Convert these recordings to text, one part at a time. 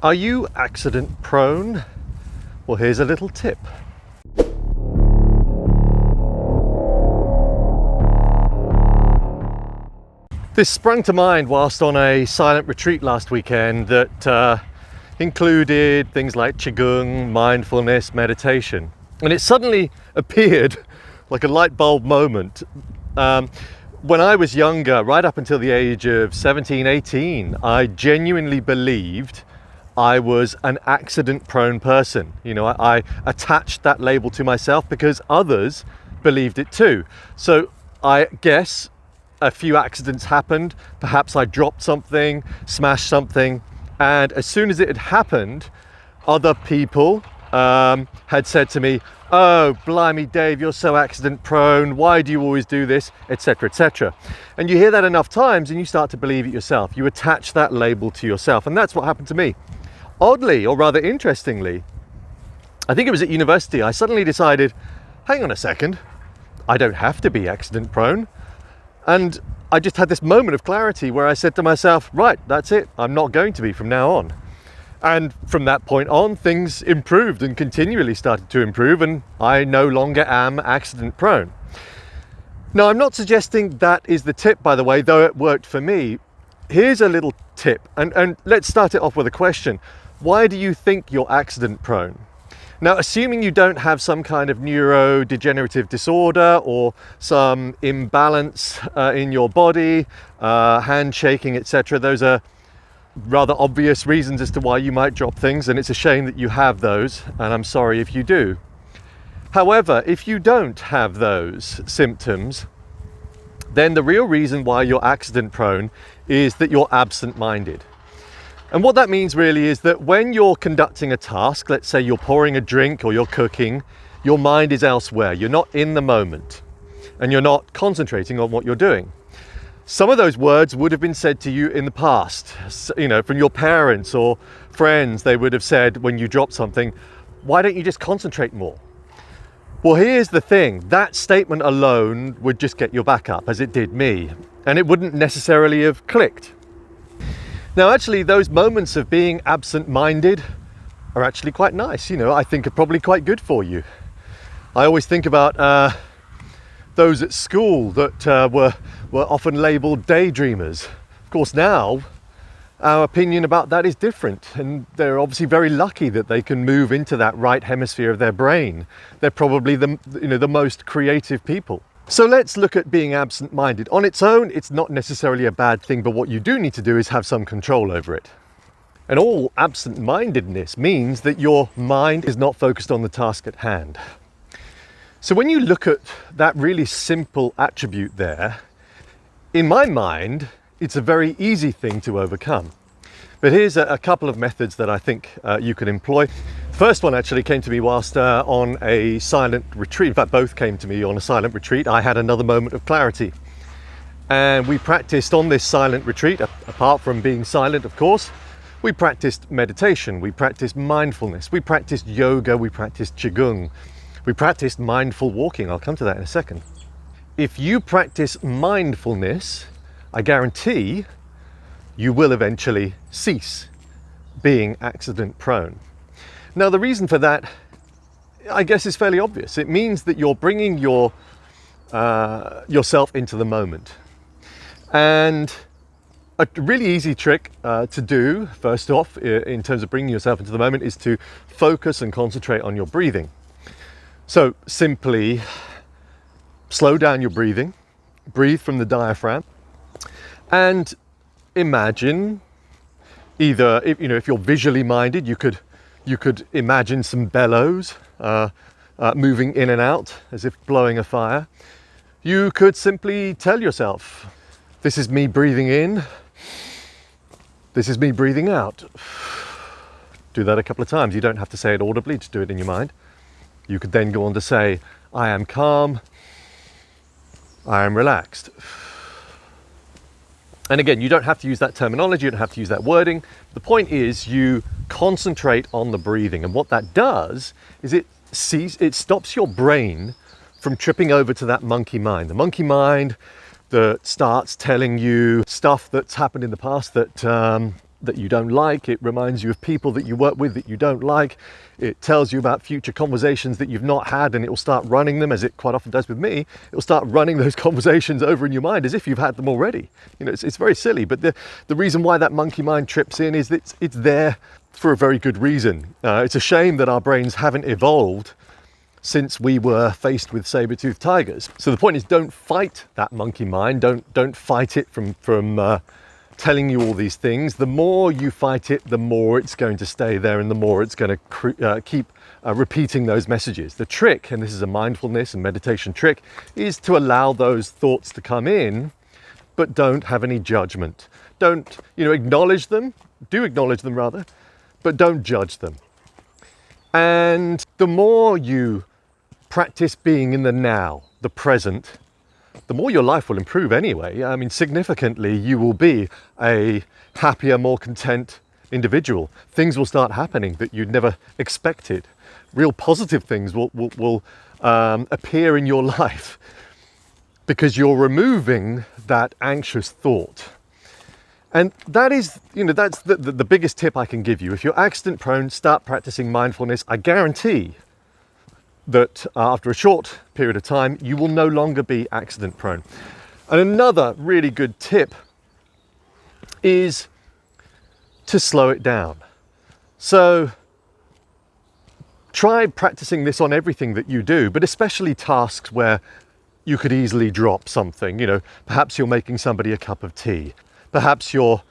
Are you accident prone? Well, here's a little tip. This sprung to mind whilst on a silent retreat last weekend that included things like Qigong, mindfulness, meditation. And it suddenly appeared like a light bulb moment. When I was younger, right up until the age of 17, 18, I genuinely believed I was an accident-prone person. You know, I attached that label to myself because others believed it too. So I guess a few accidents happened. Perhaps I dropped something, smashed something, and as soon as it had happened, other people had said to me, "Oh, blimey, Dave, you're so accident prone. Why do you always do this?" etc., etc. And you hear that enough times and you start to believe it yourself. You attach that label to yourself, and that's what happened to me. Oddly, or rather interestingly, I think it was at university, I suddenly decided, hang on a second, I don't have to be accident prone. And I just had this moment of clarity where I said to myself, right, that's it. I'm not going to be from now on. And from that point on, things improved and continually started to improve, and I no longer am accident prone. Now, I'm not suggesting that is the tip, by the way, though it worked for me. Here's a little tip, and let's start it off with a question. Why do you think you're accident prone? Now, assuming you don't have some kind of neurodegenerative disorder or some imbalance in your body, hand shaking, etc., those are rather obvious reasons as to why you might drop things, and it's a shame that you have those, and I'm sorry if you do. However, if you don't have those symptoms, then the real reason why you're accident prone is that you're absent-minded. And what that means really is that when you're conducting a task, let's say you're pouring a drink or you're cooking, your mind is elsewhere. You're not in the moment and you're not concentrating on what you're doing. Some of those words would have been said to you in the past, you know, from your parents or friends. They would have said when you drop something, why don't you just concentrate more? Well, here's the thing. That statement alone would just get your back up, as it did me, and it wouldn't necessarily have clicked. Now, actually, those moments of being absent-minded are actually quite nice. You know, I think are probably quite good for you. I always think about those at school that were often labelled daydreamers. Of course, now our opinion about that is different, and they're obviously very lucky that they can move into that right hemisphere of their brain. They're probably the most creative people. So let's look at being absent-minded. On its own, it's not necessarily a bad thing, but what you do need to do is have some control over it. And all absent-mindedness means that your mind is not focused on the task at hand. So when you look at that really simple attribute there, in my mind, it's a very easy thing to overcome. But here's a couple of methods that I think you can employ. First one actually came to me whilst on a silent retreat. In fact, both came to me on a silent retreat. I had another moment of clarity. And we practiced on this silent retreat, apart from being silent, of course, we practiced meditation, we practiced mindfulness, we practiced yoga, we practiced Qigong, we practiced mindful walking. I'll come to that in a second. If you practice mindfulness, I guarantee you will eventually cease being accident prone. Now, the reason for that, I guess, is fairly obvious. It means that you're bringing yourself into the moment. And a really easy trick to do, first off, in terms of bringing yourself into the moment, is to focus and concentrate on your breathing. So simply slow down your breathing, breathe from the diaphragm, and imagine either, if you're visually minded, you could imagine some bellows moving in and out as if blowing a fire. You could simply tell yourself, this is me breathing in, this is me breathing out. Do that a couple of times. You don't have to say it audibly, just do it in your mind. You could then go on to say, I am calm, I am relaxed. And again, you don't have to use that terminology, you don't have to use that wording. The point is you concentrate on the breathing, and what that does is it stops your brain from tripping over to that monkey mind. The monkey mind that starts telling you stuff that's happened in the past that that you don't like. It reminds you of people that you work with that you don't like. It tells you about future conversations that you've not had, and it will start running them, as it quite often does with me. It will start running those conversations over in your mind as if you've had them already. You know, it's very silly, but the reason why that monkey mind trips in is that it's there for a very good reason. It's a shame that our brains haven't evolved since we were faced with saber-toothed tigers. So the point is, don't fight that monkey mind. Don't fight it from telling you all these things. The more you fight it, the more it's going to stay there, and the more it's going to keep repeating those messages. The trick, and this is a mindfulness and meditation trick, is to allow those thoughts to come in, but don't have any judgment. Don't, acknowledge them. Do acknowledge them rather, but don't judge them. And the more you practice being in the now, the present, the more your life will improve anyway. I mean, significantly, you will be a happier, more content individual. Things will start happening that you'd never expected. Real positive things will appear in your life because you're removing that anxious thought. And that is, that's the biggest tip I can give you. If you're accident prone, start practicing mindfulness. I guarantee that after a short period of time, you will no longer be accident prone. And another really good tip is to slow it down. So try practicing this on everything that you do, but especially tasks where you could easily drop something. Perhaps you're making somebody a cup of tea. Perhaps you're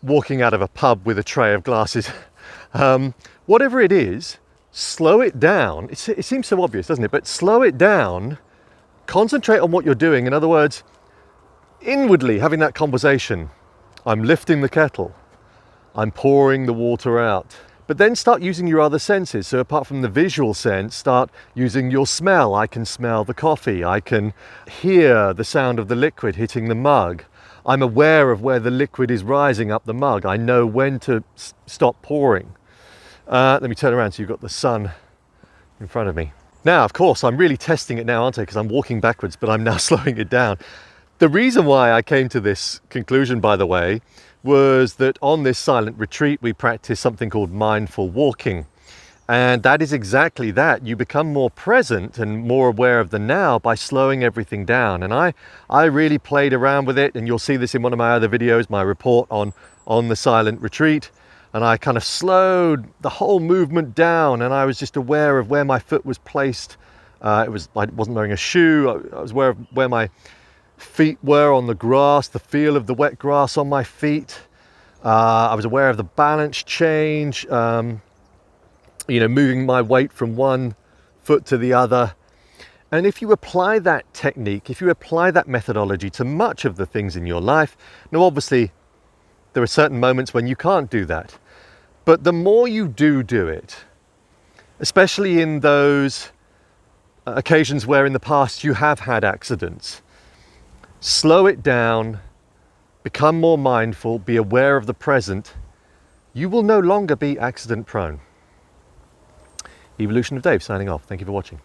walking out of a pub with a tray of glasses. Whatever it is, slow it down. It seems so obvious, doesn't it? But slow it down, concentrate on what you're doing. In other words, inwardly having that conversation. I'm lifting the kettle. I'm pouring the water out. But then start using your other senses. So apart from the visual sense, start using your smell. I can smell the coffee. I can hear the sound of the liquid hitting the mug. I'm aware of where the liquid is rising up the mug. I know when to stop pouring. Let me turn around so you've got the sun in front of me. Now, of course, I'm really testing it now, aren't I? Because I'm walking backwards, but I'm now slowing it down. The reason why I came to this conclusion, by the way, was that on this silent retreat, we practice something called mindful walking. And that is exactly that. You become more present and more aware of the now by slowing everything down. And I really played around with it, and you'll see this in one of my other videos, my report on the silent retreat. And I kind of slowed the whole movement down, and I was just aware of where my foot was placed. I wasn't wearing a shoe. I was aware of where my feet were on the grass, the feel of the wet grass on my feet. I was aware of the balance change, moving my weight from one foot to the other. And if you apply that technique, if you apply that methodology to much of the things in your life, now obviously there are certain moments when you can't do that. But the more you do it, especially in those occasions where in the past you have had accidents, slow it down, become more mindful, be aware of the present, you will no longer be accident prone. Evolution of Dave signing off. Thank you for watching.